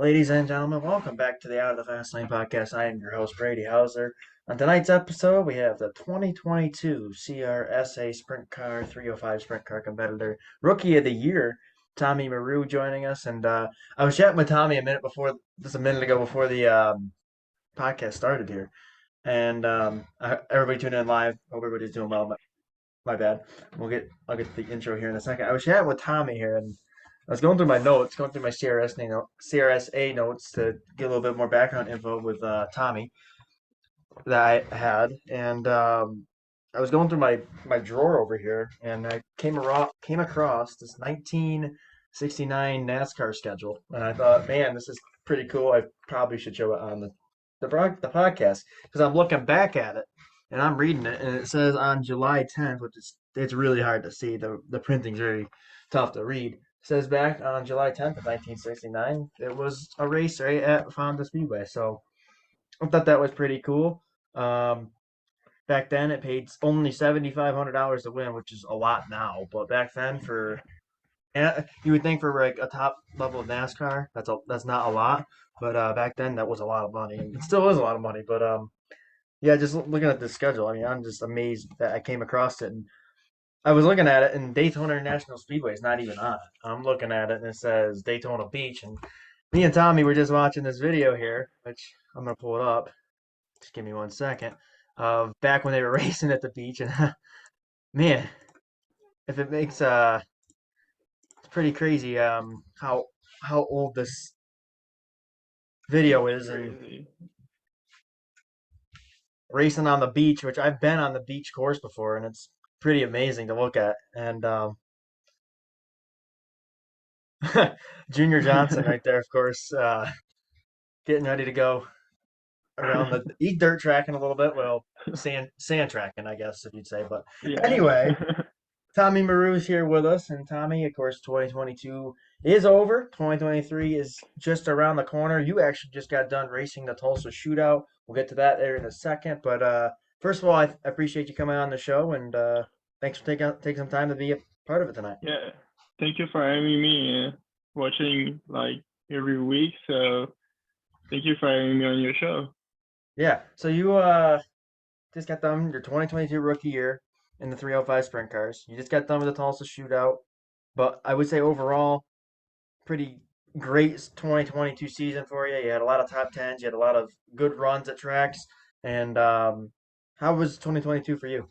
Ladies and gentlemen, welcome back to the Out of the Fast Lane podcast. I am your host, Brady Hauser. On tonight's episode, we have the 2022 CRSA Sprint Car 305 Sprint Car Competitor Rookie of the Year, Tommy Moreau, joining us. And I was chatting with Tommy a minute ago before the podcast started here. And everybody tuned in live. Hope everybody's doing well. My bad. I'll get to the intro here in a second. I was chatting with Tommy here, and I was going through my notes, going through my CRSA notes to get a little bit more background info with Tommy that I had, and I was going through my drawer over here, and I came across this 1969 NASCAR schedule, and I thought, man, this is pretty cool. I probably should show it on the podcast because I'm looking back at it and I'm reading it, and it says on July 10th, which is it's really hard to see. The printing's very tough to read. It says back on July 10th of 1969, it was a race right at Fonda Speedway. So I thought that was pretty cool. Um, Back then, it paid only $7,500 to win, which is a lot now. But back then, you would think for like a top level of NASCAR, that's not a lot. But back then, that was a lot of money, and it still is a lot of money. But yeah, just looking at the schedule, I mean, I'm just amazed that I came across it. And I was looking at it, and Daytona International Speedway is not even on it. I'm looking at it, and it says Daytona Beach. And me and Tommy were just watching this video here, which I'm gonna pull it up. Just give me 1 second. Of back when they were racing at the beach, and man, if it makes it's pretty crazy how old this video is, and Crazy. racing on the beach, which I've been on the beach course before, and it's pretty amazing to look at. And Junior Johnson right there, of course, getting ready to go around the eat dirt tracking a little bit. Well, sand tracking, I guess if you'd say. But Yeah. anyway, Tommy Maru's here with us, and Tommy, of course, 2022 is over. 2023 is just around the corner. You actually just got done racing the Tulsa Shootout. We'll get to that there in a second. But first of all, I appreciate you coming on the show, and thanks for taking some time to be a part of it tonight. Yeah. Thank you for having me watching like every week. So thank you for having me on your show. Yeah. So you just got done your 2022 rookie year in the 305 sprint cars. You just got done with the Tulsa Shootout, but I would say overall, pretty great 2022 season for you. You had a lot of top tens. You had a lot of good runs at tracks. And how was 2022 for you?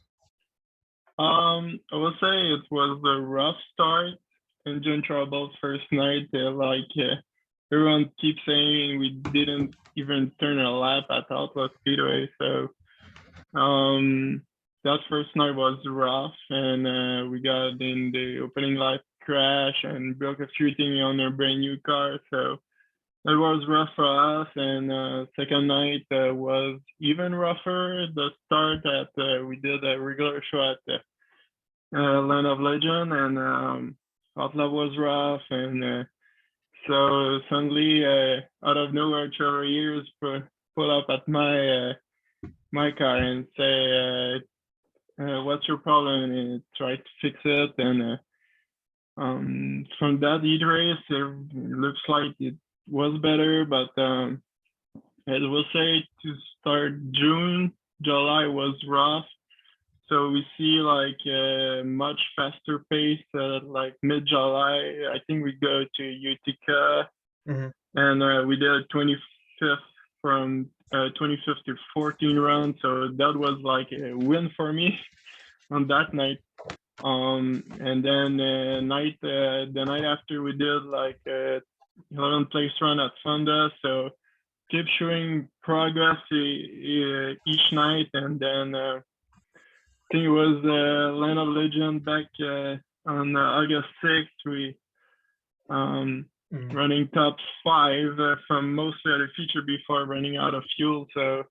I would say it was a rough start. Engine trouble first night. Everyone keeps saying we didn't even turn a lap at Outlaw Speedway. So that first night was rough, and we got in the opening lap crash and broke a few things on our brand new car. So it was rough for us, and second night was even rougher. The start at we did a regular show at the Land of Legend, and Outlaw was rough, and so suddenly out of nowhere, Trevor Years pull up at my car and say, "What's your problem?" and try to fix it, and from that heat race, it looks like it was better, but I will say to start June, July was rough. So we see like a much faster pace like mid-July. I think we go to Utica, Hmm. and we did 25th from 25th to 14 round. So that was like a win for me on that night. And then the night after we did like a 11th place run at Fonda. So keep showing progress each night, and then I think it was Land of Legend back on August 6th. We Hmm. running top five from mostly of the feature before running out of fuel. So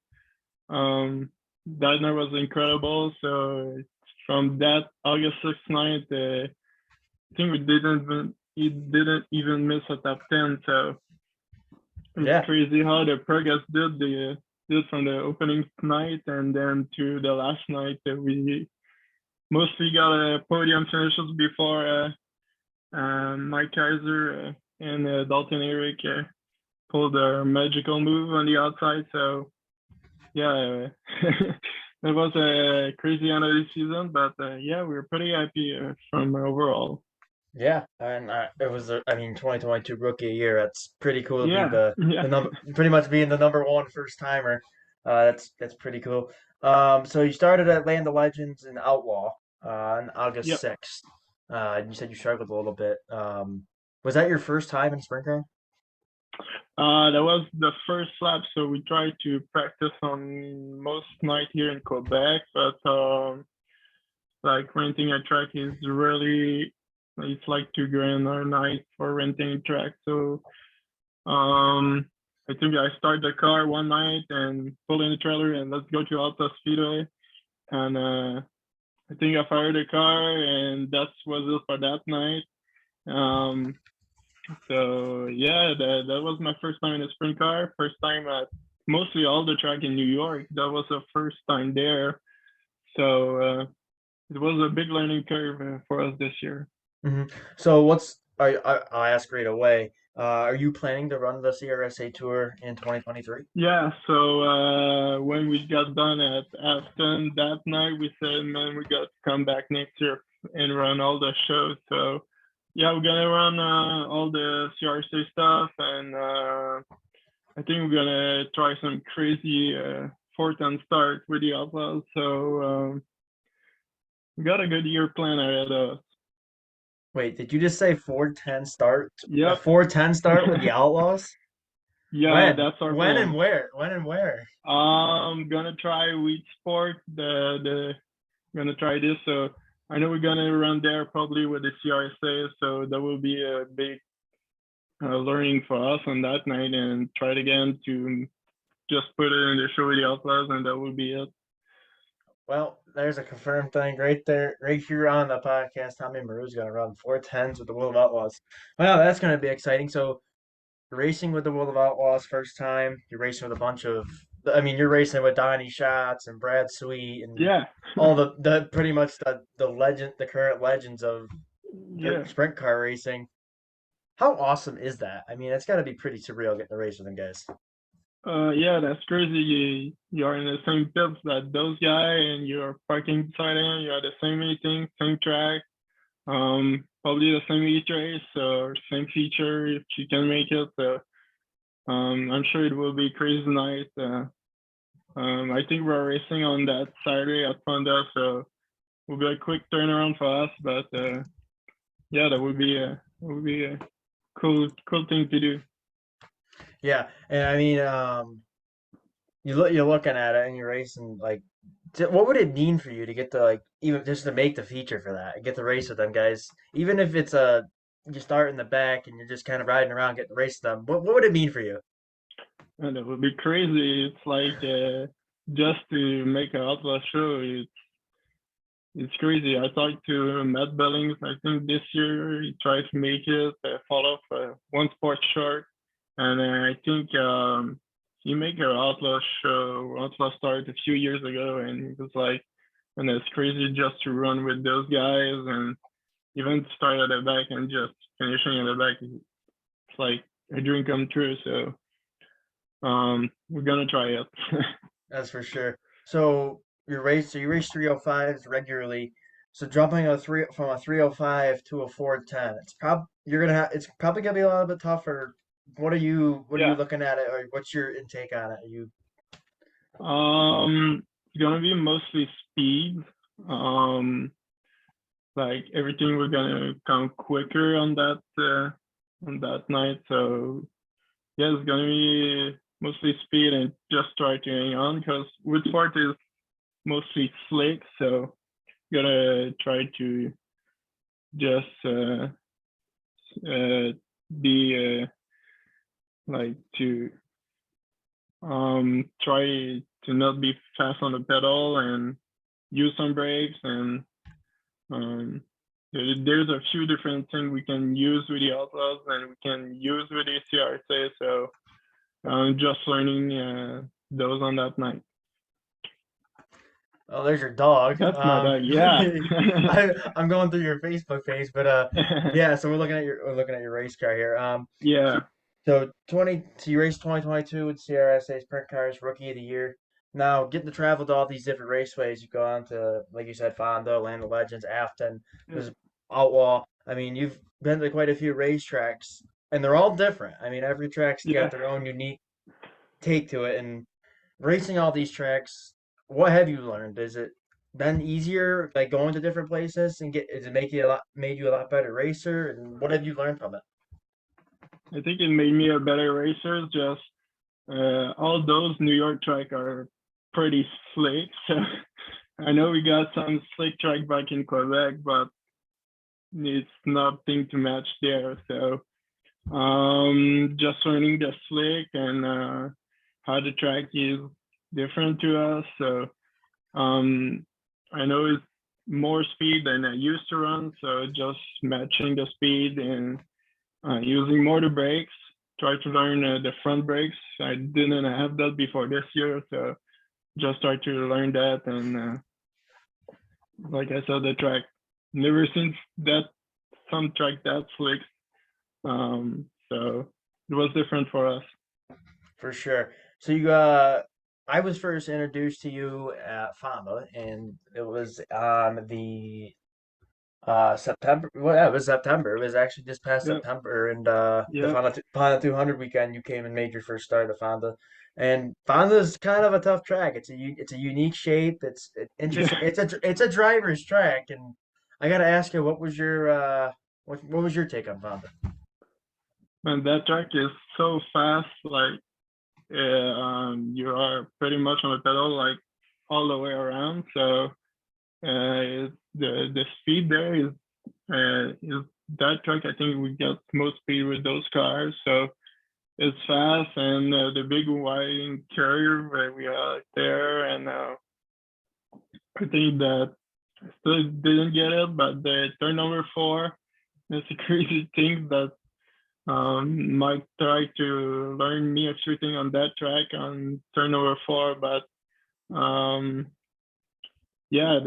that night was incredible. So from that August 6th night, I think he didn't even miss a top 10. So it's Yeah. crazy how the progress did from the opening night and then to the last night. We mostly got podium finishes before Mike Kaiser and Dalton Eric pulled a magical move on the outside. So yeah, it was a crazy end of the season, but yeah, we were pretty happy from overall. Yeah, and it was, I mean, 2022 rookie year. That's pretty cool to be Yeah, the yeah, number, pretty much being the number one first timer. That's pretty cool. So you started at Land of Legends in Outlaw on August yep. 6th. You said you struggled a little bit. Was that your first time in sprint car? That was the first lap, so we tried to practice on most night here in Quebec, but like renting a track is really it's like $2 grand a night for renting a track. So um, I think I start the car one night and pull in the trailer and let's go to Alta Speedway, and I think I fired the car and that was it for that night. Um, so yeah, that was my first time in a sprint car. First time at mostly all the track in New York. That was the first time there. So it was a big learning curve for us this year. Hmm. So I'll ask right away. Are you planning to run the CRSA Tour in 2023? Yeah, so when we got done at Aston that night, we said, man, we got to come back next year and run all the shows. So yeah, we're gonna run all the CRC stuff, and I think we're gonna try some crazy fourth and start with the Outlaws. So we got a good year plan ahead of us. Wait, did you just say 410 start? A Yep. 410 start with the Outlaws? Yeah, When? that's our When and plan. where? When and where? I'm gonna try Wheat Sport. The gonna try this. So I know we're gonna run there probably with the CRSA. So that will be a big learning for us on that night, and try it again to just put it in the show with the Outlaws, and that will be it. Well, there's a confirmed thing right there, right here on the podcast. Tommy Moreau's going to run 410s with the World of Outlaws. Well, that's going to be exciting. So, you're racing with the World of Outlaws first time. You're racing with a bunch of, I mean, you're racing with Donnie Schatz and Brad Sweet and Yeah. all the pretty much the legend, the current legends of Yeah. sprint car racing. How awesome is that? I mean, it's got to be pretty surreal getting to race with them guys. Yeah, that's crazy. You are in the same pits that those guys, and you're parking beside them. You are the same meeting, same track, probably the same heat race or same feature if you can make it. So I'm sure it will be crazy night. I think we're racing on that Saturday at Fonda, so it will be a quick turnaround for us. But yeah, that would be a cool thing to do. Yeah, and I mean, you're looking at it and you're racing like, what would it mean for you to get to like even just to make the feature for that, get to race with them guys, even if it's you start in the back and you're just kind of riding around getting to race with them. What would it mean for you? And that would be crazy. It's like just to make an outlaw show. It's crazy. I talked to Matt Bellings. I think this year he tried to make it fall off one sport short, and I think he made an outlaw show, outlaw start a few years ago, and he was like, and it's crazy just to run with those guys and even start at the back and just finishing at the back. It's like a dream come true. So we're gonna try it. That's for sure. So you race 305s regularly. So jumping a three from a 305 to a 410, it's probably gonna be a little bit tougher. What are you Yeah. looking at it, or what's your intake on it? It's gonna be mostly speed. Um, like everything we're gonna come quicker on that night. So yeah, it's gonna be mostly speed and just try to hang on because Woodford is mostly slick. So gonna try to just be like to try to not be fast on the pedal and use some brakes, and um, there's a few different things we can use with the Outlaws and we can use with the CRC. So I'm just learning those on that night. Oh, there's your dog. That's my dog. Yeah. I'm going through your Facebook page, but yeah. So we're looking at your race car here. Yeah. So you raced 2022 with CRSA Sprint Cars Rookie of the Year. Now getting to travel to all these different raceways, you go on to, like you said, Fonda, Land of Legends, Afton, Yeah. there's Outlaw. I mean, you've been to quite a few racetracks, and they're all different. I mean, every track's got Yeah. their own unique take to it. And racing all these tracks, what have you learned? Is it been easier, like going to different places and is it made you a lot better racer? And what have you learned from it? I think it made me a better racer. Just all those New York track are pretty slick. So I know we got some slick track back in Quebec, but it's nothing to match there. So just learning the slick and how the track is different to us. So um, I know it's more speed than I used to run. So just matching the speed and using more the brakes. Try to learn the front brakes. I didn't have that before this year, so just try to learn that. And like I said, the track never seen that some track that slick. So it was different for us. For sure. So I was first introduced to you at Fonda, and it was on the September. Well, yeah, it was September. It was actually just past Yeah, September, and the yeah, Fonda 200 weekend. You came and made your first start at Fonda, and Fonda's kind of a tough track. It's a unique shape. It's yeah. interesting. It's a driver's track, and I gotta ask you, what was your take on Fonda? And that track is so fast. Like you are pretty much on the pedal like all the way around. So the speed there is that track. I think we get most speed with those cars. So it's fast and the big wide curve we are there. And I think that I still didn't get it, but the turn number 4 is a crazy thing that Mike tried to learn me a few things on that track on turn number 4, but um, yeah,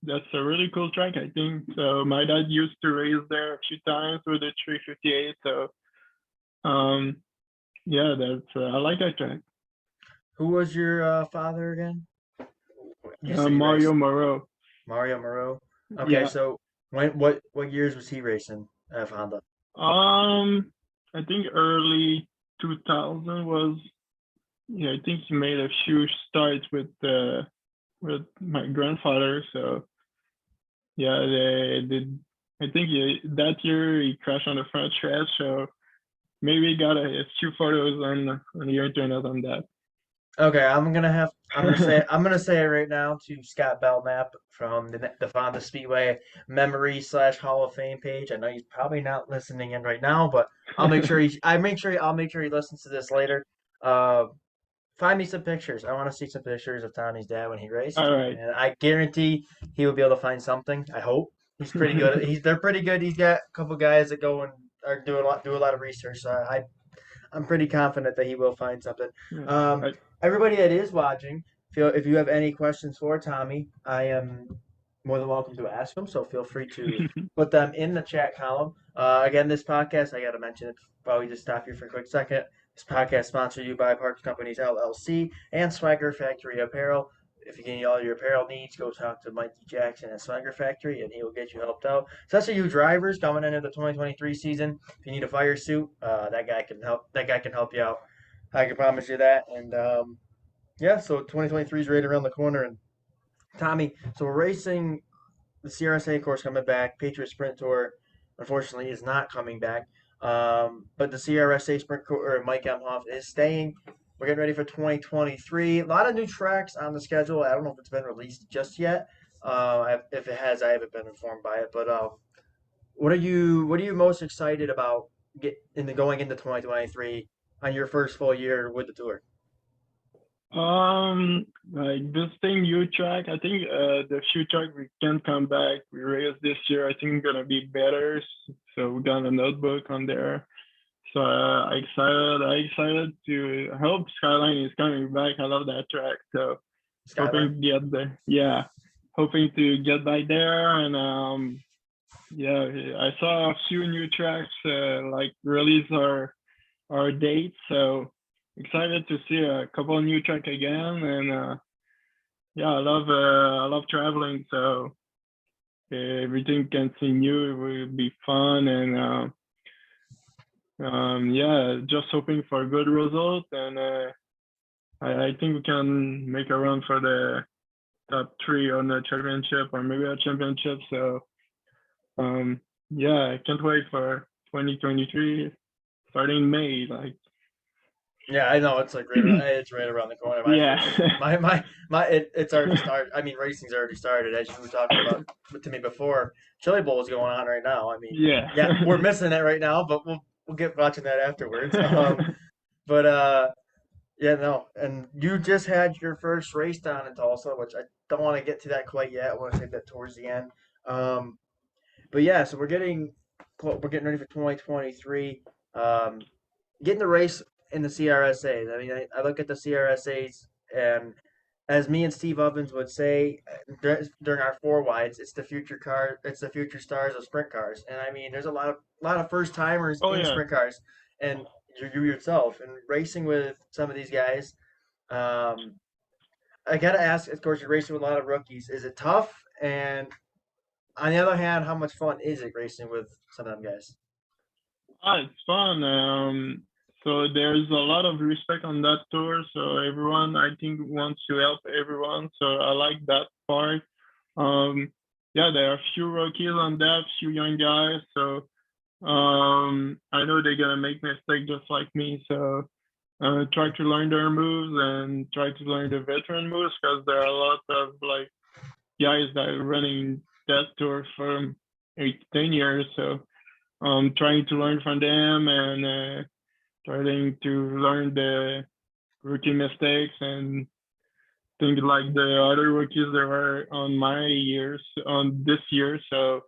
that's a really cool track, I think. So my dad used to race there a few times with the 358. So um, yeah, that's I like that track. Who was your father again? You said you Mario raced Moreau. Mario Moreau. Okay, Yeah. so what years was he racing at Honda? I think early 2000 was. Yeah, I think he made a few starts with my grandfather. So yeah, they did. I think that year he crashed on the front stretch. So maybe got a few photos on the internet on that. Okay, I'm gonna say it right now to Scott Belknap from the Fonda Speedway Memory / Hall of Fame page. I know he's probably not listening in right now, but I'll make sure he listens to this later. Uh, Find me some pictures. I want to see some pictures of Tommy's dad when he raced, All right. and I guarantee he will be able to find something. I hope he's pretty good. They're pretty good. He's got a couple guys that go and are do a lot of research. So I'm pretty confident that he will find something. Yeah. Um, I, Everybody that is watching, if you have any questions for Tommy, I am more than welcome to ask them. So feel free to put them in the chat column. Again, this podcast, I got to mention it. Probably just stop here for a quick second. This podcast sponsored you by Parts Companies LLC and Swagger Factory Apparel. If you need all your apparel needs, go talk to Mikey Jackson at Swagger Factory, and he will get you helped out. Especially you drivers coming into the 2023 season. If you need a fire suit, that guy can help. That guy can help you out. I can promise you that. And yeah, so 2023 is right around the corner. And Tommy, so we're racing the CRSA course coming back. Patriot Sprint Tour, unfortunately, is not coming back. But the CRSA Sprint Tour, or Mike Emhoff, is staying. We're getting ready for 2023. A lot of new tracks on the schedule. I don't know if it's been released just yet. If it has, I haven't been informed by it. But what are you most excited about going into 2023 on your first full year with the tour? like this thing new track. I think the few track we can come back. We raised this year. I think gonna be better. So we got a notebook on there. So I excited to I hope Skyline is coming back. I love that track. So hoping Skyline? to get there. Yeah, hoping to get back there. And yeah, I saw a few new tracks like release are our date. So excited to see a couple of new track again, and yeah, I love traveling. So everything can see new, it will be fun, and yeah, just hoping for a good result, and I think we can make a run for the top three on the championship or maybe a championship. So um, yeah, I can't wait for 2023 starting May. Like Yeah, I know it's like it's right around the corner. My yeah, first it's already started. I mean, racing's already started, as you were talking about to me before. Chili Bowl is going on right now. I mean, yeah. yeah, we're missing it right now, but we'll get watching that afterwards. But yeah, no, and you just had your first race down in Tulsa, which I don't want to get to that quite yet. I want to save that towards the end. Um, but yeah, so we're getting ready for 2023. Um, Getting the race in the CRSAs. I mean, I look at the CRSAs, and as me and Steve Ovens would say during our four wides, it's the future car. It's the future stars of sprint cars. And I mean, there's a lot of first timers Oh in yeah. sprint cars, and you yourself and racing with some of these guys. Um, I gotta ask, of course, you're racing with a lot of rookies. Is it tough? And on the other hand, how much fun is it racing with some of them guys? It's fun. So there's a lot of respect on that tour. So everyone, I think, wants to help everyone. So I like that part. Um, yeah, there are a few rookies on that, few young guys. So I know they're gonna make mistakes just like me. So try to learn their moves and try to learn the veteran moves because there are a lot of like guys that are running that tour for 8 to 10 years. So trying to learn from them and trying to learn the rookie mistakes and things like the other rookies that were on my years on this year. So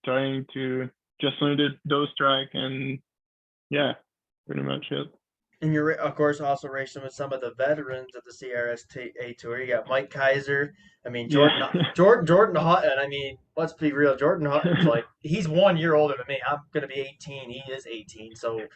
trying to just learn those track and yeah, pretty much it. And you're, of course, also racing with some of the veterans of the CRSTA Tour. You got Mike Kaiser. I mean, Yeah. Jordan Hutton. I mean, let's be real. Jordan Hutton's like, he's 1 year older than me. I'm gonna be 18. He is 18. So,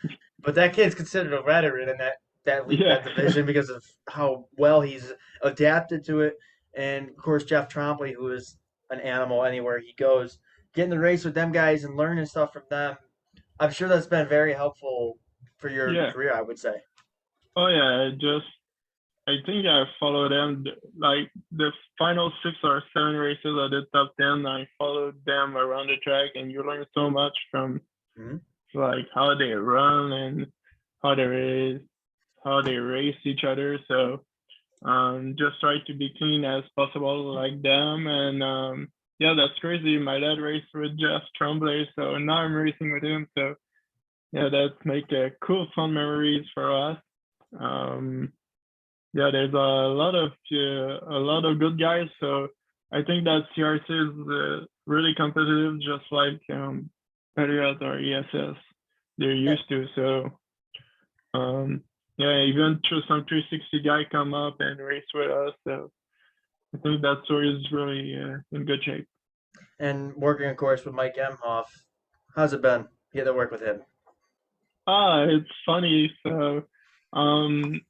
but that kid's considered a veteran in Yeah. that division because of how well he's adapted to it. And of course, Jeff Trombley, who is an animal anywhere he goes. Getting the race with them guys and learning stuff from them, I'm sure that's been very helpful for your Yeah. career, I would say. Oh yeah. I think I followed them like the final 6 or 7 races of the top 10. I followed them around the track, and you learn so much from Mhm. like how they run and how they race, how they race each other. So just try to be clean as possible like them. And yeah, that's crazy. My dad raced with Jeff Tremblay, so now I'm racing with him. So yeah, that make cool fun memories for us. Um, yeah, there's a lot of good guys. So I think that CRC is really competitive, just like Marriott or ESS they're Yeah, used to. So um, yeah, even some 360 guy come up and race with us. So I think that story is really in good shape. and working, of course, with Mike Emhoff. How's it been? You get to work with him. It's funny. So um,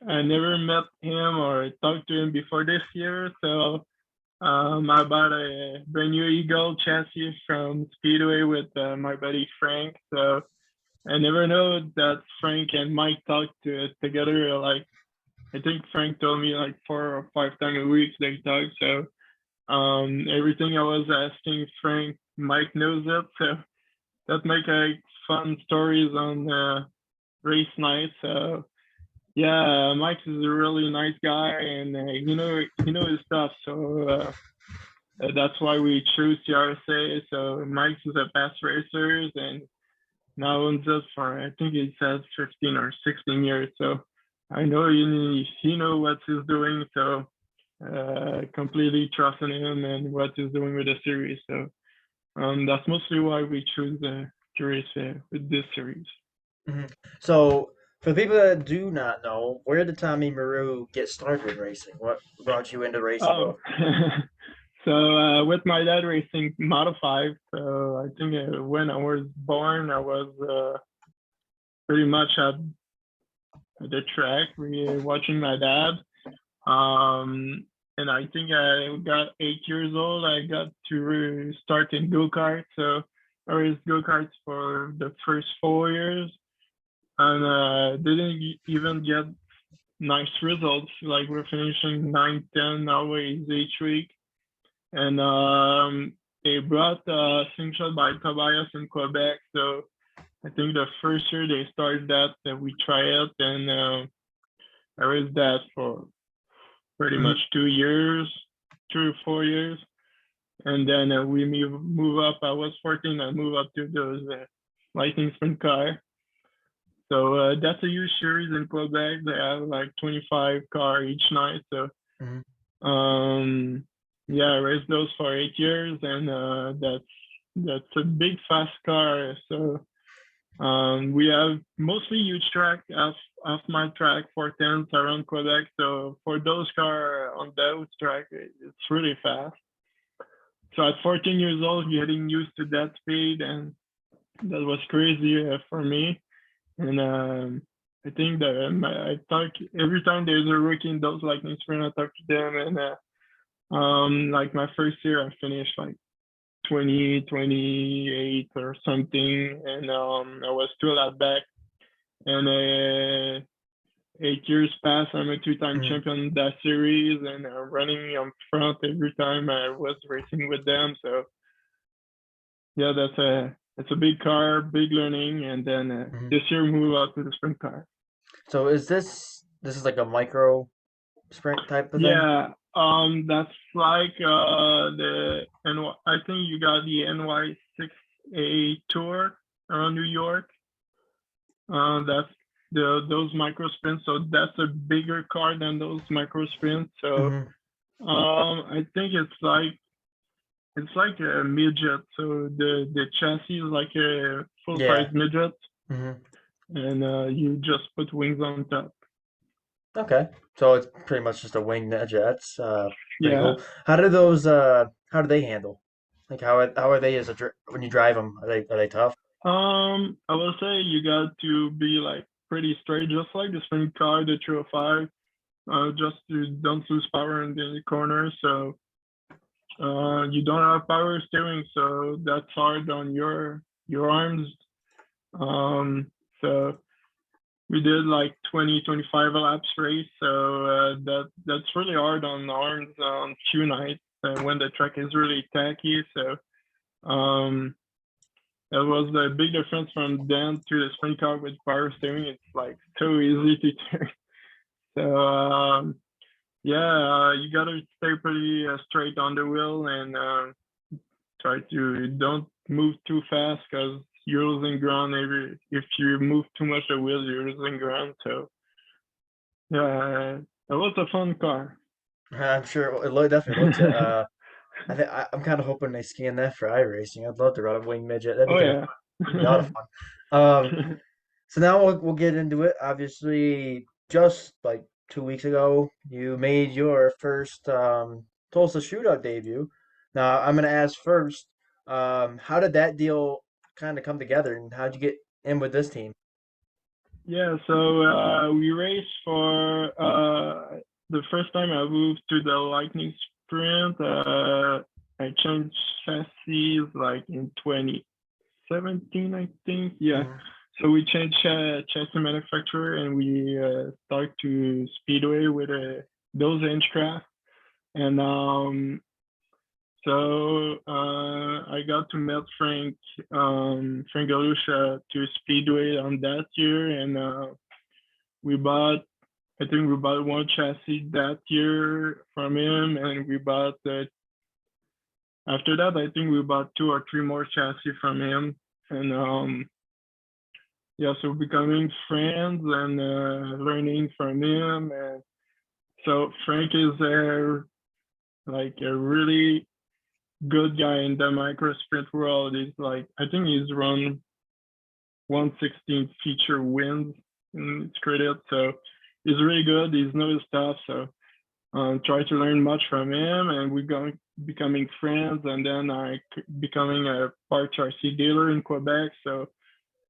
I never met him or talked to him before this year. So I bought a brand new Eagle chassis from Speedway with my buddy Frank. So I never know that Frank and Mike talk together. Like I think Frank told me like 4 or 5 times a week they talk. So everything I was asking Frank, Mike knows it. So that make like fun stories on race night. So yeah, Mike is a really nice guy, and he know his stuff. So that's why we choose CRSA. So Mike's is a past racers and now owns us for I think he says 15 or 16 years. So I know he know what he's doing. So completely trusting him and what he's doing with the series. So that's mostly why we choose to race with this series. Hmm. So, for the people that do not know, where did Tommy Moreau get started in racing? What brought you into the racing Oh, world? so with my dad racing Model 5, so I think when I was born, I was pretty much at the track. We were watching my dad. And I think I got 8 years old. I got to start in go-karts. So I raced go-karts for the first 4 years, and didn't even get nice results. Like we're finishing 9, 10 always each week. And they brought slingshot by Tobias in Quebec. So I think the first year they started that we try it, and I raced that for pretty much 2 years, 2 or 4 years. And then we move up. I was 14. I moved up to those Lightning sprint car. So that's a huge series in Quebec. They have like 25 car each night. So yeah, I raced those for 8 years, and that's a big fast car. So we have mostly huge track off my track for 10s around Quebec. So for those car on those track, it's really fast. So at 14 years old, getting used to that speed, and that was crazy for me. And I think that I talk every time there's a rookie in those Lightning sprint, I talk to them, and like my first year, I finished like 20, 28 or something, and I was still at back. And 8 years passed. I'm a two-time champion in that series, and running on front every time I was racing with them. So yeah, that's a big car, big learning, and then this year move out to the sprint car. So is this is like a micro sprint type of thing? Yeah, that's like I think you got the NY6A tour around New York. That's those micro sprints. So that's a bigger car than those micro sprints. So I think it's like a midget. So the chassis is like a full size midget, and you just put wings on top. Okay, so it's pretty much just a wing midget. That's pretty Yeah. cool. How do those how do they handle? Like how are they as when you drive them? Are they tough? I will say you got to be like pretty straight, just like the sprint car, the 305. Just to don't lose power in the corner. So you don't have power steering, so that's hard on your arms. So we did like 20, 25 laps race. So that's really hard on the arms on few nights when the track is really tacky. So that was a big difference from then to the sprint car with power steering. It's like so easy to turn. So yeah, you gotta stay pretty straight on the wheel and try to don't move too fast because you're losing ground. If you move too much the wheel, you're losing ground. So yeah, it was a fun car. I'm sure it definitely looks it. I'm kind of hoping they scan that for iRacing. I'd love to run a wing midget. That'd be be a lot of fun. So now we'll get into it. Obviously, just like 2 weeks ago, you made your first Tulsa Shootout debut. Now I'm gonna ask first, how did that deal kind of come together, and how'd you get in with this team? Yeah, so we raced for the first time I moved to the Lightning Sprint. I changed chassis like in 2017, I think. Yeah. So we changed chassis manufacturer, and we started to Speedway with those inch craft. And so I got to meet Frank Galusha to Speedway on that year, and I think we bought one chassis that year from him, and we bought after that, I think we bought 2 or 3 more chassis from him, and yeah, so becoming friends and learning from him, and so Frank is like a really good guy in the micro sprint world. He's like, I think he's run 1/16 feature wins in his credit, so he's really good. He's knows his stuff, so try to learn much from him, and we're going becoming friends, and then I becoming a parts RC dealer in Quebec. So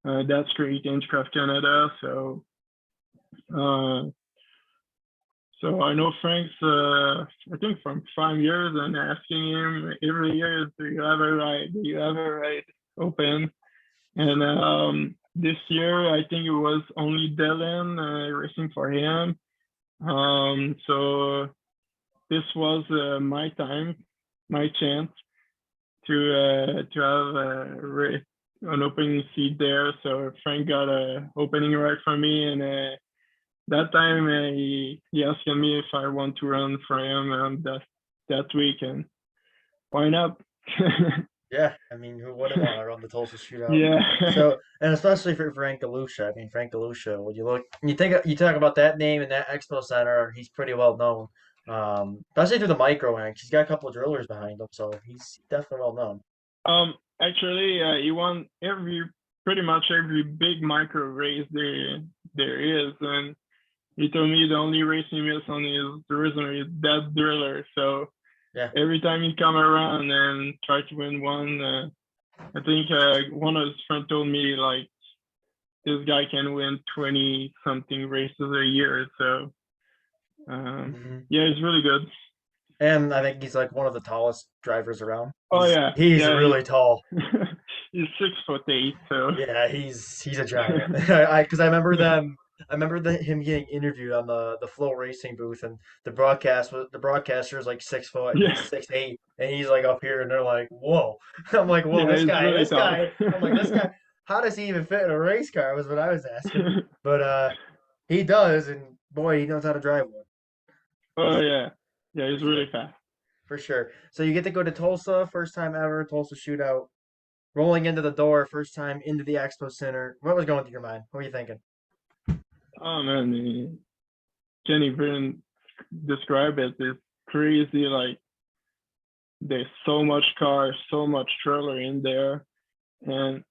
That's great Inchcraft Canada. Uh, so I know Frank's, I think from 5 years, and asking him every year, do you have a ride? Do you have a ride open? And this year, I think it was only Dylan racing for him. So this was my time, my chance to have an opening seat there. So Frank got a opening ride for me, and that time he asked me if I want to run for him that week, and why not? Yeah, I mean, who wouldn't want to run the Tulsa Shootout? Yeah. So, and especially for Frank Galusha. I mean, Frank Galusha. When you look, you talk about that name and that Expo Center, he's pretty well known. Especially through the micro ranks. He's got a couple of drillers behind him, so he's definitely well known. Actually, he won pretty much every big micro race there is, and he told me the only race he missed on his resume is that driller. So Yeah. every time he come around and try to win one, I think one of his friends told me like this guy can win 20 something races a year. So yeah, he's really good. And I think he's like one of the tallest drivers around. Oh yeah, He's yeah, really tall. he's 6'8", so Yeah, he's a giant. Because I remember him getting interviewed on the Flow Racing booth, and the broadcaster is like 6 foot, and yeah, he's 6'8", and he's like up here, and they're like, "Whoa!" I'm like, "Whoa, yeah, he's really this tall. guy." I'm like, "This guy, how does he even fit in a race car?" Was what I was asking. But he does, and boy, he knows how to drive one. Oh yeah, yeah, For he's sure, really fast. for sure. So you get to go to Tulsa, first time ever, Tulsa Shootout. Rolling into the door, first time into the Expo Center. What was going through your mind? What were you thinking? Oh man, can't even describe it. It's crazy. Like there's so much car, so much trailer in there, and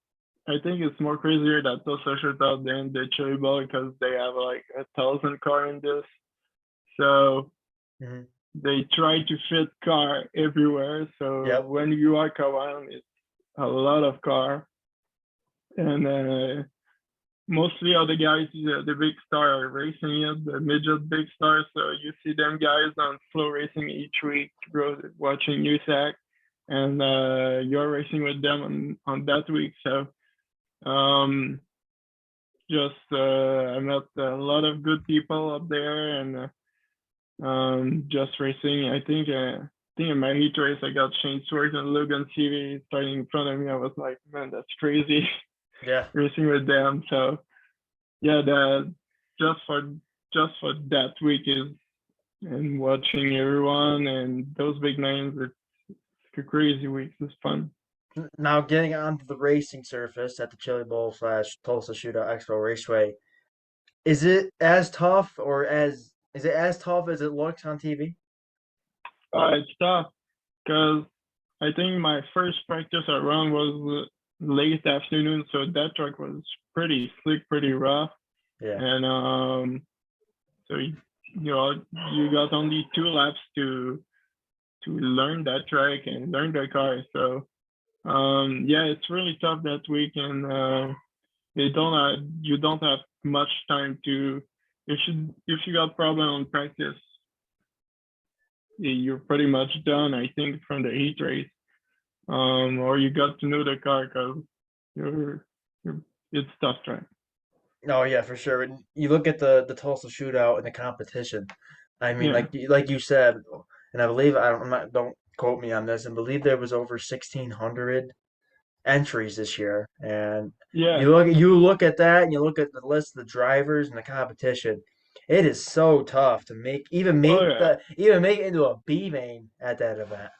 I think it's more crazier that those are out than the Cherry Bowl because they have like 1,000 car in this. So Hmm. they try to fit car everywhere. So Yep. when you walk around, it's a lot of car, and mostly all the guys, the big star are racing it, the midget big stars. So you see them guys on Flow Racing each week, watching USAC, and you're racing with them on that week. So um, I met a lot of good people up there, and just racing. I think in my heat race, I got Shane Swartz and Logan Seavey starting in front of me. I was like, man, that's crazy Yeah. racing with them. So yeah, that just for just for that week is and watching everyone and those big names, it's a crazy week. It's fun. Now getting onto the racing surface at the Chili Bowl slash Tulsa Shootout Expo Raceway, is it as tough or as is it as tough as it looks on TV? It's tough because I think my first practice I run was late afternoon, so that track was pretty slick, pretty rough, Yeah. and so you got only 2 laps to learn that track and learn the car. So yeah, it's really tough that week, and you don't have much time to if you got problem on practice, you're pretty much done. I think from the heat race, or you got to know the car because you're it's tough track. Oh yeah, for sure. And you look at the Tulsa Shootout and the competition. I mean, Yeah, like you said, and I believe I'm not don't quote me on this. I believe there was over 1,600 entries this year. And yeah. you look at that and you look at the list of the drivers and the competition. It is so tough to Oh yeah. even make it into a B main at that event.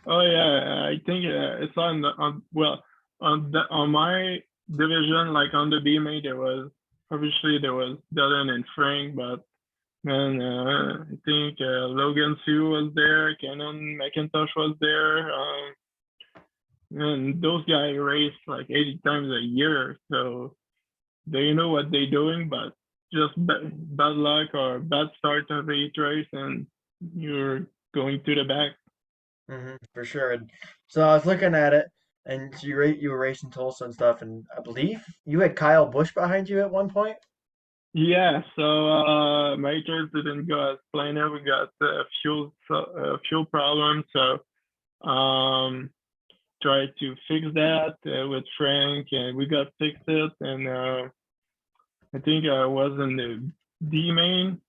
Oh yeah, I think it's on well on my division, like on the B main there was obviously there was Dylan and Frank, but man, I think Logan Sue was there, Cannon McIntosh was there, and those guys race like 80 times a year, so they know what they're doing, but just bad luck or bad start of each race, and you're going to the back. For sure. And so I was looking at it. And so you were racing Tulsa and stuff, and I believe you had Kyle Busch behind you at one point. Yeah, so majors didn't go as planned. We got fuel problem, so tried to fix that with Frank, and we got fixed it. And I think I was in the D main.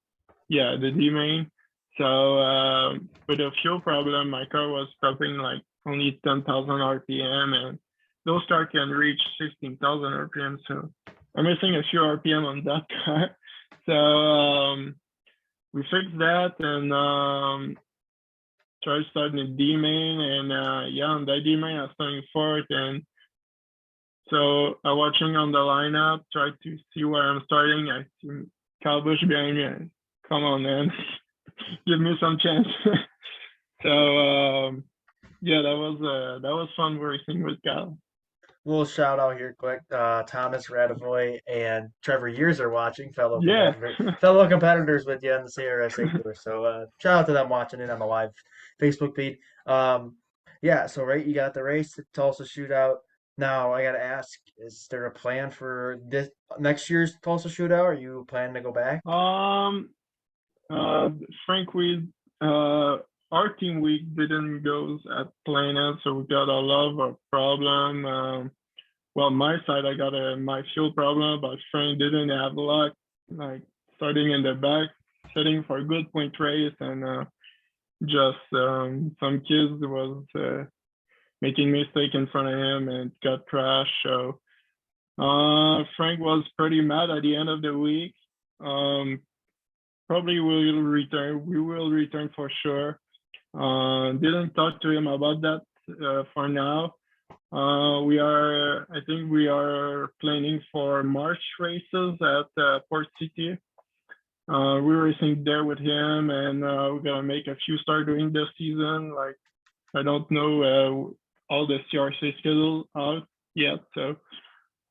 Yeah, the D main. So with a fuel problem, my car was stopping like only 10,000 RPM, and those cars can reach 16,000 RPM. So I'm missing a few RPM on that car. So we fixed that and tried starting the D main, and yeah, on that D main I was starting fourth, and so I watching on the lineup, tried to see where I'm starting. I see Kyle Busch behind me. Come on, man, give me some chance. So yeah, that was fun racing with Kyle. Little shout out here, quick. Thomas Radavoy and Trevor Years are watching, Yeah. fellow competitors with you on the CRSA tour. So shout out to them watching it on the live Facebook feed. Yeah, so right, you got the race, the Tulsa Shootout. Now I got to ask: is there a plan for this next year's Tulsa Shootout? Are you planning to go back? um. Frank, our team week didn't go at planned, so we got a lot of problem. Well, my side, I got my fuel problem, but Frank didn't have luck. Like starting in the back, setting for a good point race, and just some kids was making mistake in front of him and got crashed. So Frank was pretty mad at the end of the week. Probably will return. We will return for sure. Didn't talk to him about that for now. I think we are planning for March races at Port City. We're racing there with him, and we're gonna make a few start during the season. Like I don't know all the CRC schedule out yet, so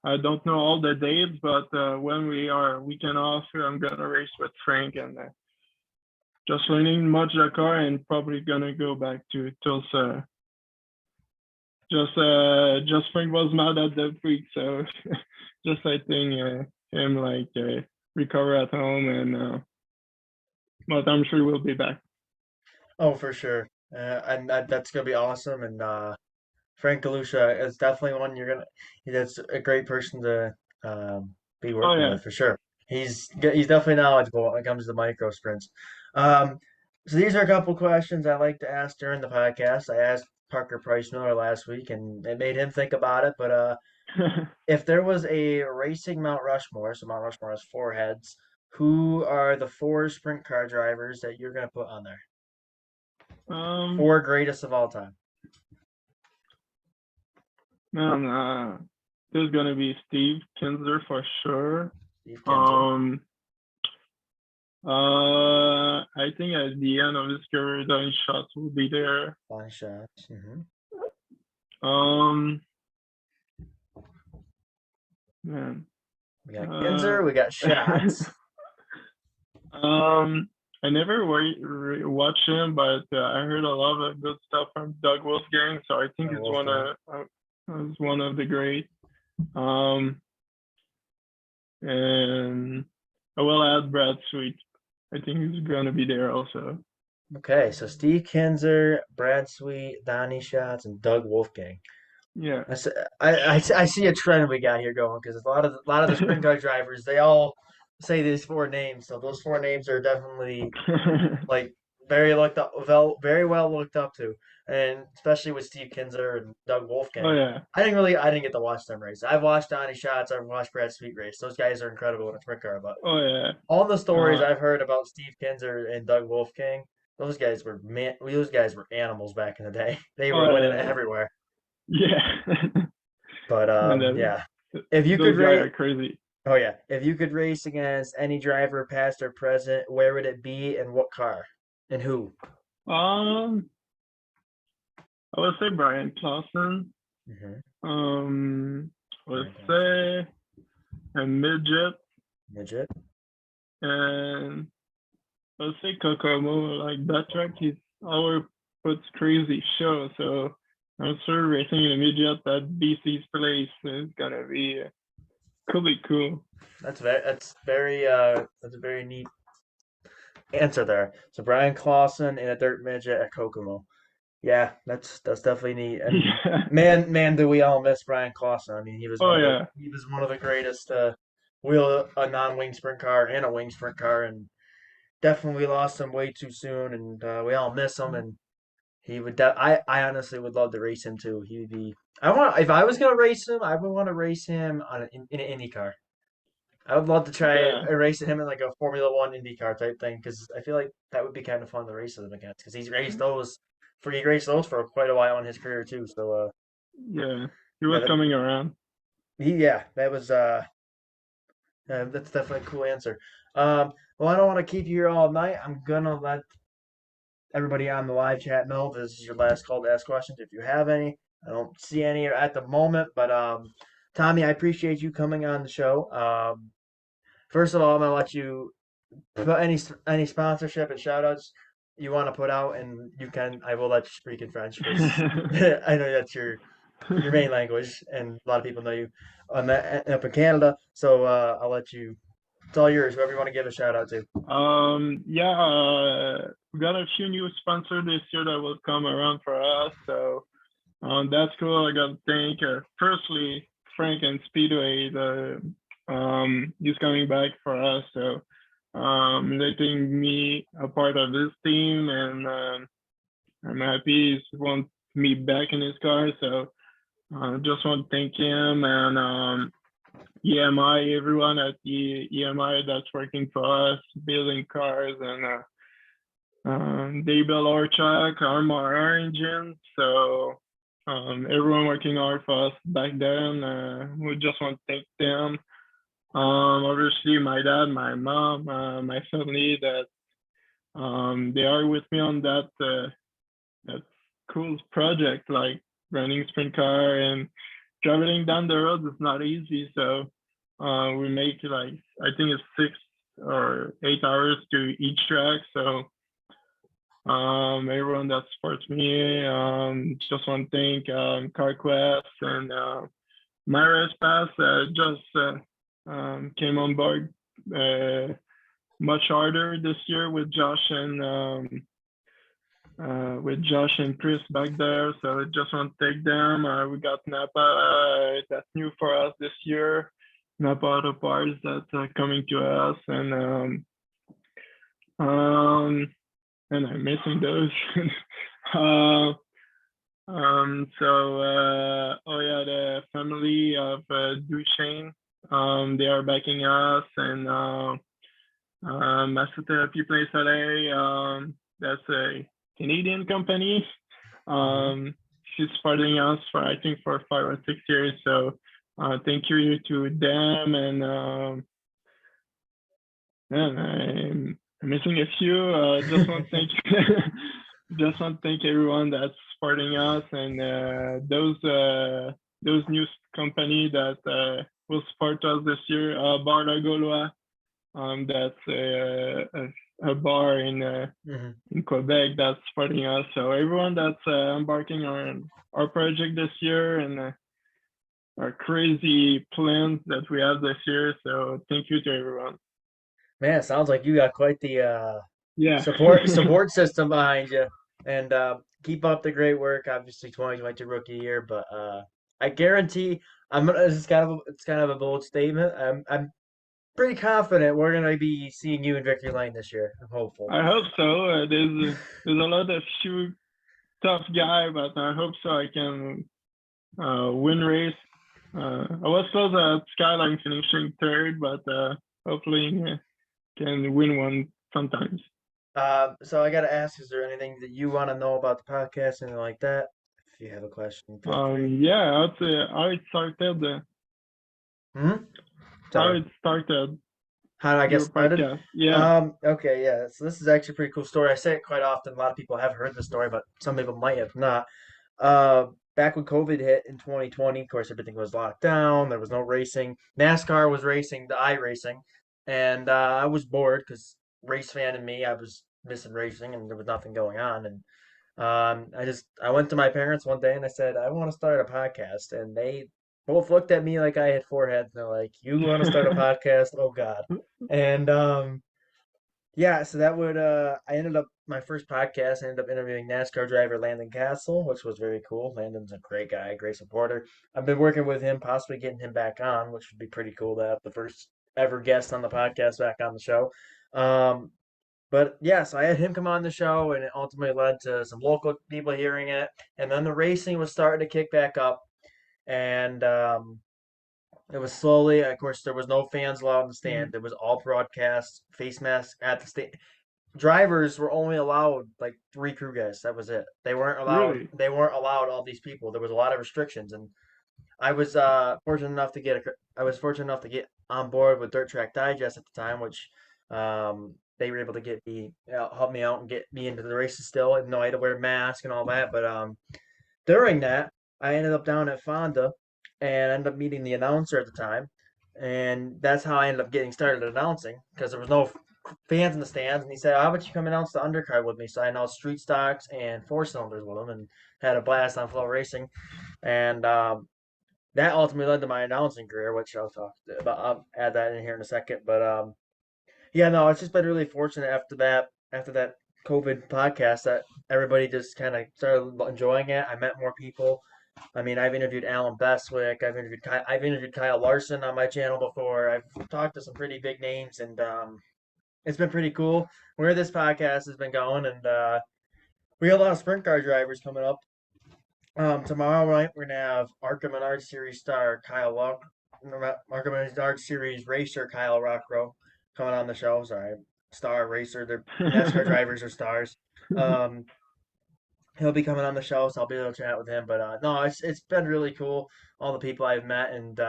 I don't know all the dates. But when we are weekend off, I'm gonna race with Frank and just learning much the car, and probably gonna go back to Tulsa. Just Frank was mad at that week, so just letting him like recover at home, and but I'm sure we'll be back. Oh, for sure. And that's gonna be awesome. And Frank Galusha is definitely one you're gonna. That's a great person to be Oh working yeah. with for sure. He's definitely knowledgeable when it comes to micro sprints. Um, so these are a couple questions I like to ask during the podcast. I asked Parker Price Miller last week, and it made him think about it. But if there was a racing Mount Rushmore, so Mount Rushmore has four heads, who are the four sprint car drivers that you're gonna put on there? um, Four greatest of all time. man, there's gonna be Steve Kinzer for sure. Steve Kinzer, Um, I think at the end of his career, Donny Schatz will be there. Bonnie Shots. Um, man, We got uh, Kinzer, we got Shots. I never watched him, but I heard a lot of good stuff from Doug Wolfgang, so I think it's one of the great. And I will add Brad Sweet. I think he's gonna be there also. Okay, so Steve Kinzer, Brad Sweet, Donnie Shots, and Doug Wolfgang. Yeah. I see a trend we got here going because a lot of the sprint car drivers they all say these four names. So those four names are definitely like very well looked up to, and especially with Steve Kinzer and Doug Oh Wolfgang. yeah. I didn't get to watch them race. I've watched Donnie Shots, I've watched Brad Sweet race. Those guys are incredible in a sprint car, but Oh yeah. all the stories Uh, I've heard about Steve Kinzer and Doug Wolfgang, those guys were animals back in the day. They were oh winning yeah. everywhere. Yeah. But Man, yeah. If you could those guys rate are crazy. Oh yeah, if you could race against any driver past or present, where would it be and what car? And who? Um, I would say Brian Clausen. Mhm. I would Brian Thompson. say a midget, Midget. and I would say Kokomo. Like that track, he's always puts crazy show. So I'm sure racing in the midget at BC's place is gonna be could be cool. That's a very neat answer there. So Brian Clausen in a dirt midget at Kokomo. Yeah, that's definitely neat. And Yeah. man, do we all miss Brian Clausen. I mean, Oh yeah. he was one of the greatest wheel a non-wing sprint car and a wing sprint car, and definitely lost him way too soon. And we all miss him. And he would. I honestly would love to race him too. He would be. I want if I was gonna race him, I would want to race him in an Indy car. I would love to try Yeah. racing him in like a Formula One IndyCar type thing because I feel like that would be kind of fun to race them against because he raced those for quite a while in his career too. So Yeah. He yeah, was coming around. that was that's definitely a cool answer. Well, I don't want to keep you here all night. I'm gonna let everybody on the live chat know this is your last call to ask questions if you have any. I don't see any at the moment, but Tommy, I appreciate you coming on the show. First of all, I'm gonna let you put any sponsorship and shout outs you want to put out, and you can. I will let you speak in French because I know that's your main language, and a lot of people know you on that up in Canada. So I'll let you. It's all yours. Whoever you want to give a shout out to. Yeah, we got a few new sponsors this year that will come around for us. So that's cool. I got to thank firstly Frank and Speedway. He's coming back for us. So letting me a part of this team, and I'm happy he wants me back in his car. So just want to thank him and EMI, everyone at EMI that's working for us, building cars, and they build our truck, our engine. So everyone working hard for us back then. We just want to thank them. Obviously, my dad, my mom, my family that they are with me on that cool project, like running sprint car and traveling down the road is not easy. So we make like I think it's 6 or 8 hours to each track. So everyone that supports me, just want to thank CarQuest and my race pass just came on board much harder this year with Josh and Chris back there. So I just want to thank them. We got Napa that's new for us this year. Napa Auto Parts that's coming to us, and I'm missing those. uh, oh yeah, the family of Duchesne, they are backing us, and Masotherapy Place LA, that's a Canadian company. Mm-hmm. She's supporting us for I think for 5 or 6 years. So thank you to them, and man, I'm missing a few. Just want to thank just want to thank everyone that's supporting us, and those new company that will support us this year. Bar La Gaulois, that's a bar Mm-hmm. in Quebec that's supporting us. So everyone that's embarking on our project this year, and our crazy plans that we have this year. So thank you to everyone. Man, it sounds like you got quite the Yeah. support system behind you, and keep up the great work. Obviously, 2022 rookie year, but I guarantee I'm gonna. It's kind of a bold statement. I'm pretty confident we're gonna be seeing you in victory lane this year. I'm hopeful. I hope so. There's a lot of few tough guy, but I hope so. I can win race. I was close at Skyline finishing third, but hopefully can win one sometimes. So I gotta ask, is there anything that you want to know about the podcast, anything like that? If you have a question, feel free. Yeah, I'd say Hmm. how Sorry. it started How did I get your started? podcast. Yeah. Okay, yeah. So this is actually a pretty cool story. I say it quite often. A lot of people have heard the story, but some people might have not. Back when COVID hit in 2020, of course, everything was locked down. There was no racing. NASCAR was racing, the iRacing, and I was bored because race fan and me, I was missing racing, and there was nothing going on. And I went to my parents one day and I said I want to start a podcast, and they both looked at me like I had four heads. And they're like, "You want to start a podcast? Oh God!" And yeah, so that would I ended up my first podcast. I ended up interviewing NASCAR driver Landon Castle, which was very cool. Landon's a great guy, great supporter. I've been working with him, possibly getting him back on, which would be pretty cool to have the first ever guest on the podcast back on the show. Um, but yeah, so I had him come on the show, and it ultimately led to some local people hearing it. And then the racing was starting to kick back up, and it was slowly. Of course, there was no fans allowed in the stand. It was all broadcast, face masks at the stand. Drivers were only allowed like three crew guys. That was it. They weren't allowed. Really? They weren't allowed all these people. There was a lot of restrictions, and I was fortunate enough to I was fortunate enough to get on board with Dirt Track Digest at the time, which they were able to get me help me out and get me into the races still. Even though I had to wear a mask and all that, but during that, I ended up down at Fonda and ended up meeting the announcer at the time, and that's how I ended up getting started announcing because there was no fans in the stands, and he said, "How about you come announce the undercard with me?" So I announced street stocks and four cylinders with him, and had a blast on Flow Racing, and that ultimately led to my announcing career, which I'll talk about. I'll add that in here in a second. But yeah, no, it's just been really fortunate after that COVID podcast that everybody just kind of started enjoying it. I met more people. I mean, I've interviewed Alan Bestwick. I've interviewed Kyle Larson on my channel before. I've talked to some pretty big names, and it's been pretty cool where this podcast has been going. And we got a lot of sprint car drivers coming up. Tomorrow night we're gonna have ARCA Menard Series star Kyle Lock, ARCA Menard Series racer Kyle Rockrow coming on the show. Sorry, star racer. Their NASCAR drivers are stars. Um, he'll be coming on the show, so I'll be able to chat with him. But no, it's been really cool. All the people I've met, and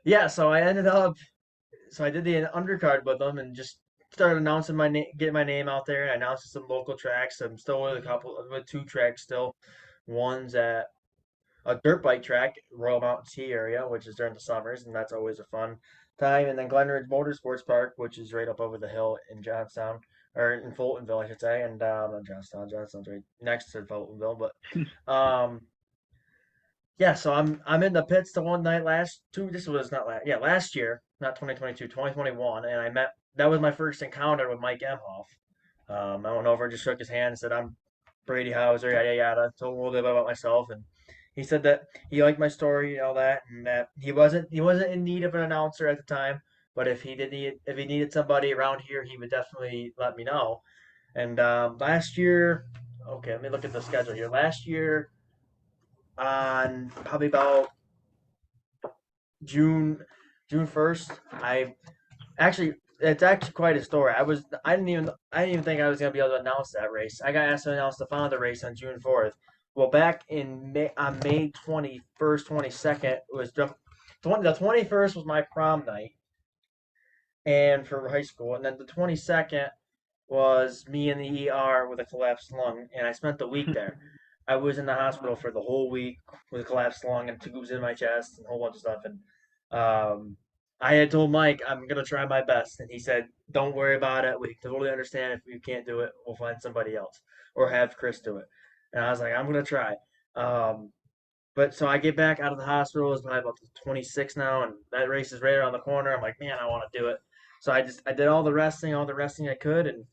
yeah, so I did the undercard with them, and just started announcing my name, getting my name out there. I announced some local tracks. I'm still with two tracks still. One's at a dirt bike track, Royal Mountain Ski area, which is during the summers, and that's always a fun time. And then Glen Ridge Motorsports Park, which is right up over the hill in Johnstown, or in Fultonville, I should say. And not Johnstown, Johnstown's right next to Fultonville. But yeah, so I'm in the pits the one night last two. This was not last, yeah, last year, not 2022, 2021, and I met. That was my first encounter with Mike Emhoff. I went over and just shook his hand and said, "I'm Brady Hauser, yada yada." Told him a little bit about myself, and he said that he liked my story and all that, and that he wasn't in need of an announcer at the time, but if he needed somebody around here, he would definitely let me know. And last year, okay, let me look at the schedule here. Last year, on probably about June June 1st, I actually it's actually quite a story. I didn't even think I was gonna be able to announce that race. I got asked to announce the Fonda race on June 4th. Well, back in May, on May 21st, 22nd was the 21st was my prom night and for high school, and then the 22nd was me in the ER with a collapsed lung, and I spent the week there. I was in the hospital for the whole week with a collapsed lung and tubes in my chest and a whole bunch of stuff. And I had told Mike I'm gonna try my best, and he said, "Don't worry about it. We totally understand if you can't do it. We'll find somebody else or have Chris do it." And I was like, "I'm gonna try." Um, but so I get back out of the hospital. It's probably about the 26th now, and that race is right around the corner. I'm like, man, I want to do it. So I did all the resting I could, and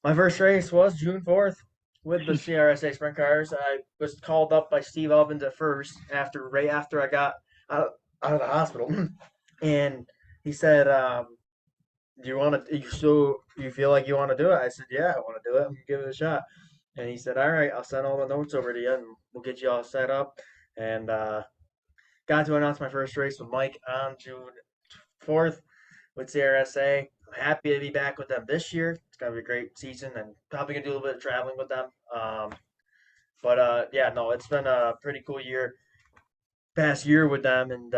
my first race was June 4th with the CRSA sprint cars. I was called up by Steve Ovens at first right after I got out of the hospital, and he said, "Do you want to? You feel like you want to do it?" I said, "Yeah, I want to do it. I'm gonna give it a shot." And he said, "All right, I'll send all the notes over to you, and we'll get you all set up." And got to announce my first race with Mike on June 4th with CRSA. I'm happy to be back with them this year. It's gonna be a great season, and probably gonna do a little bit of traveling with them. But yeah, no, it's been a pretty cool past year with them, and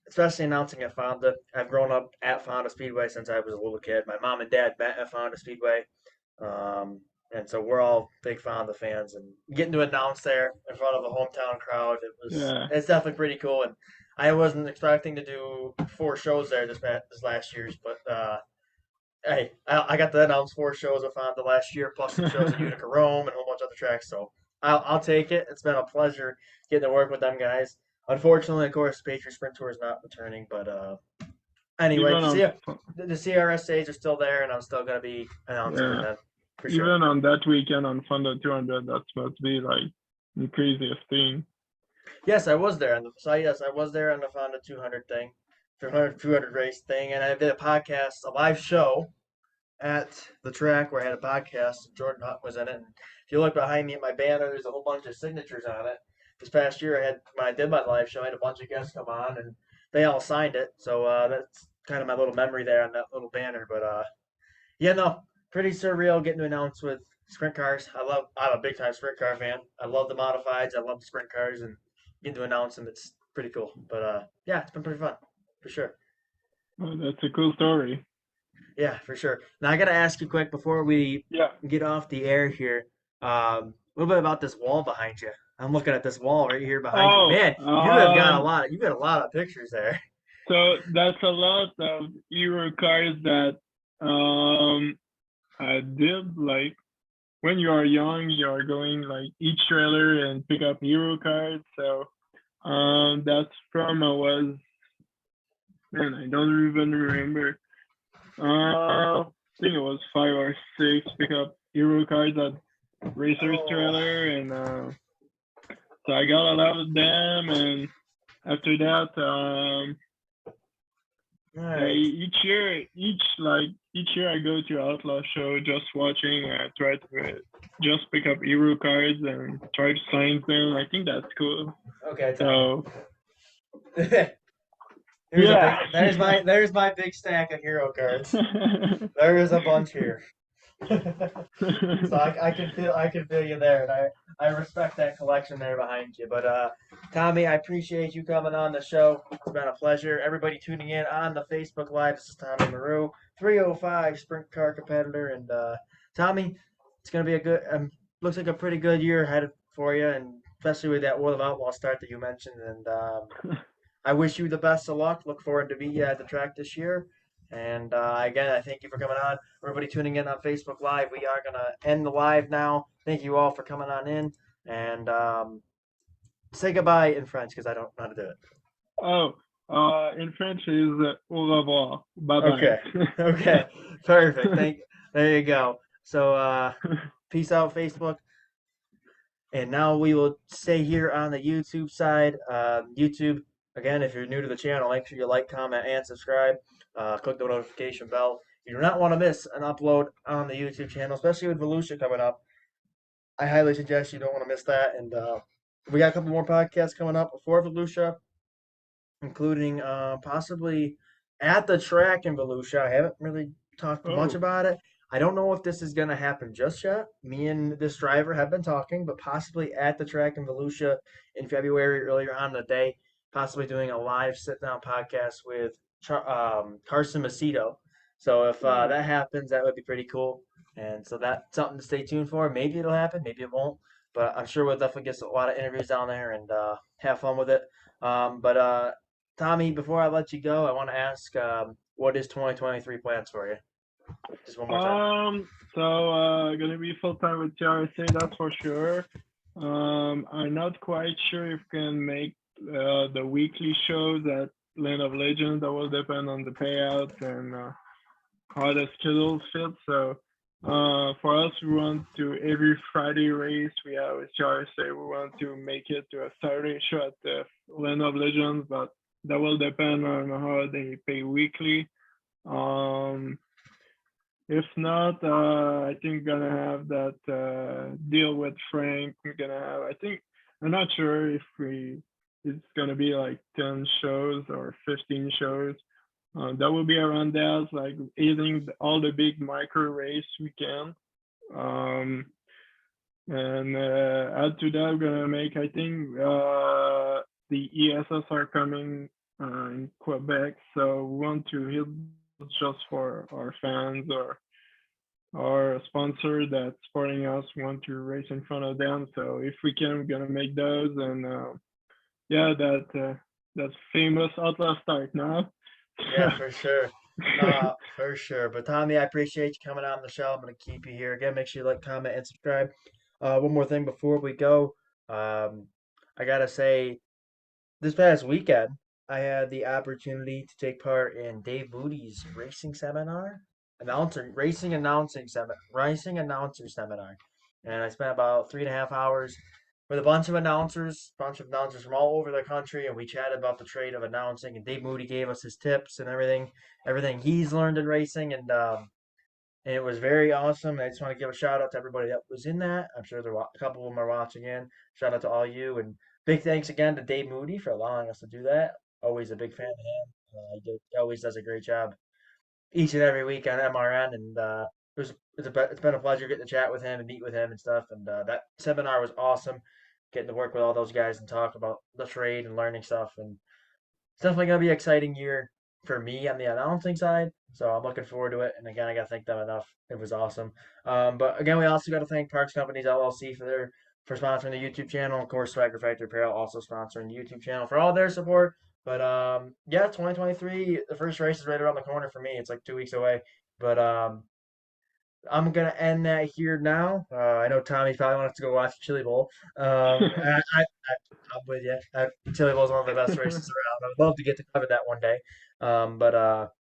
especially announcing at Fonda. I've grown up at Fonda Speedway since I was a little kid. My mom and dad met at Fonda Speedway, um, and so we're all big Fonda fans. And getting to announce there in front of a hometown crowd, Yeah. it's definitely pretty cool. And I wasn't expecting to do four shows there this last year's, but hey, I got to announce 4 shows with Honda last year, plus some shows at Utica Rome and a whole bunch of other tracks. So I'll take it. It's been a pleasure getting to work with them guys. Unfortunately, of course, Patriot Sprint Tour is not returning, but anyway, Even on the CRSAs are still there, and I'm still gonna be announcing for yeah, them for sure. even on that weekend on Fonda 200, that must be like the craziest thing. Yes, I was there on the so yes, I was there on the Honda 200 thing, 200 race thing, and I did a podcast, a live show at the track where I had a podcast. Jordan Hunt was in it. And if you look behind me at my banner, there's a whole bunch of signatures on it. This past year, I had when I did my live show, I had a bunch of guests come on, and they all signed it. So that's kind of my little memory there on that little banner. But yeah, no, pretty surreal getting to announce with sprint cars. I'm a big time sprint car fan. I love the modifieds. I love the sprint cars, and getting to announce them, it's pretty cool. But yeah, it's been pretty fun for sure. Oh, that's a cool story. Yeah, for sure. Now I gotta ask you quick before we Yeah. get off the air here. A little bit about this wall behind you. I'm looking at this wall right here behind you. Oh, Man, you got a lot of pictures there. so that's a lot of Euro cars that I did. Like when you are young, you are going like each trailer and pick up Euro cars. So that's from I was, man, I don't even remember. I think it was 5 or 6 pick up Euro cars at Racer's trailer, and so I got a lot of them. And after that, Right. each year I go to Outlaw Show just watching. I try to just pick up Euro cards and try to sign them. I think that's cool. Okay, So yeah. There's my big stack of hero cards. There is a bunch here. So I can feel you there, and I respect that collection there behind you. But Tommy, I appreciate you coming on the show. It's been a pleasure. Everybody tuning in on the Facebook Live. This is Tommy Moreau, 305 sprint car competitor, and Tommy, it's gonna be a good. Looks like a pretty good year ahead for you, and especially with that World of Outlaw start that you mentioned. And I wish you the best of luck. Look forward to meet you at the track this year. And again, I thank you for coming on. Everybody tuning in on Facebook Live, we are going to end the live now. Thank you all for coming on in. And say goodbye in French because I don't know how to do it. Oh, in French is au revoir. Bye Okay. bye. Okay. Perfect. There you go. So peace out, Facebook. And now we will stay here on the YouTube side. YouTube, again, if you're new to the channel, make sure you like, comment, and subscribe. Click the notification bell. You do not want to miss an upload on the YouTube channel, especially with Volusia coming up. I highly suggest you don't want to miss that. And we got a couple more podcasts coming up before Volusia, including possibly at the track in Volusia. I haven't really talked much Oh, about it. I don't know if this is going to happen just yet. Me and this driver have been talking, but possibly at the track in Volusia in February, earlier on in the day, possibly doing a live sit down podcast with Carson Macedo. So if oh. that happens, that would be pretty cool. And so that's something to stay tuned for. Maybe it'll happen, maybe it won't. But I'm sure we'll definitely get a lot of interviews down there and have fun with it. But Tommy, before I let you go, I want to ask, what is 2023 plans for you? Just one more time. So gonna be full time with TRSA, that's for sure. I'm not quite sure if we can make the weekly shows at Land of Legends. That will depend on the payouts and how the schedules fit. So for us, we want to every Friday race we have with TRSA. We want to make it to a Saturday show at the Land of Legends, but that will depend on how they pay weekly. If not, I think gonna have that deal with Frank. We're gonna have. I think I'm not sure if it's gonna be like 10 shows or 15 shows. That will be around that, like hitting all the big micro race we can. And add to that, we're gonna make. I think the ESS are coming in Quebec, so we want to hit just for our fans or a sponsor that's supporting us want to race in front of them. So if we can, we're gonna make those. And yeah, that famous Outlaw start now. Yeah, for sure. For sure. But Tommy, I appreciate you coming on the show. I'm gonna keep you here again. Make sure you like, comment, and subscribe. One more thing before we go. Um, I gotta say, this past weekend, I had the opportunity to take part in Dave Moody's racing seminar, racing announcer seminar, and I spent about 3.5 hours with a bunch of announcers from all over the country, and we chatted about the trade of announcing. And Dave Moody gave us his tips and everything he's learned in racing, and it was very awesome. I just want to give a shout out to everybody that was in that. I'm sure a couple of them are watching in. Shout out to all you, and big thanks again to Dave Moody for allowing us to do that. Always a big fan of him. He always does a great job each and every week on MRN, and it's been a pleasure getting to chat with him and meet with him and stuff. And that seminar was awesome. Getting to work with all those guys and talk about the trade and learning stuff, and it's definitely gonna be an exciting year for me on the announcing side. So I'm looking forward to it. And again, I gotta thank them enough. It was awesome. But again, we also gotta thank Parks Companies LLC for sponsoring the YouTube channel. Of course, Swagger Factory Apparel also sponsoring the YouTube channel for all their support. But yeah, 2023, the first race is right around the corner for me. It's like 2 weeks away. But I'm gonna end that here now. I know Tommy probably wants to go watch the Chili Bowl. I'm with you. Chili Bowl is one of the best races around. I would love to get to cover that one day. But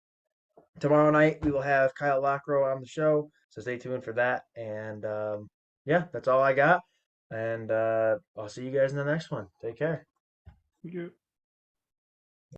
tomorrow night we will have Kyle Lockrow on the show, so stay tuned for that. And yeah, that's all I got. And I'll see you guys in the next one. Take care. Thank you.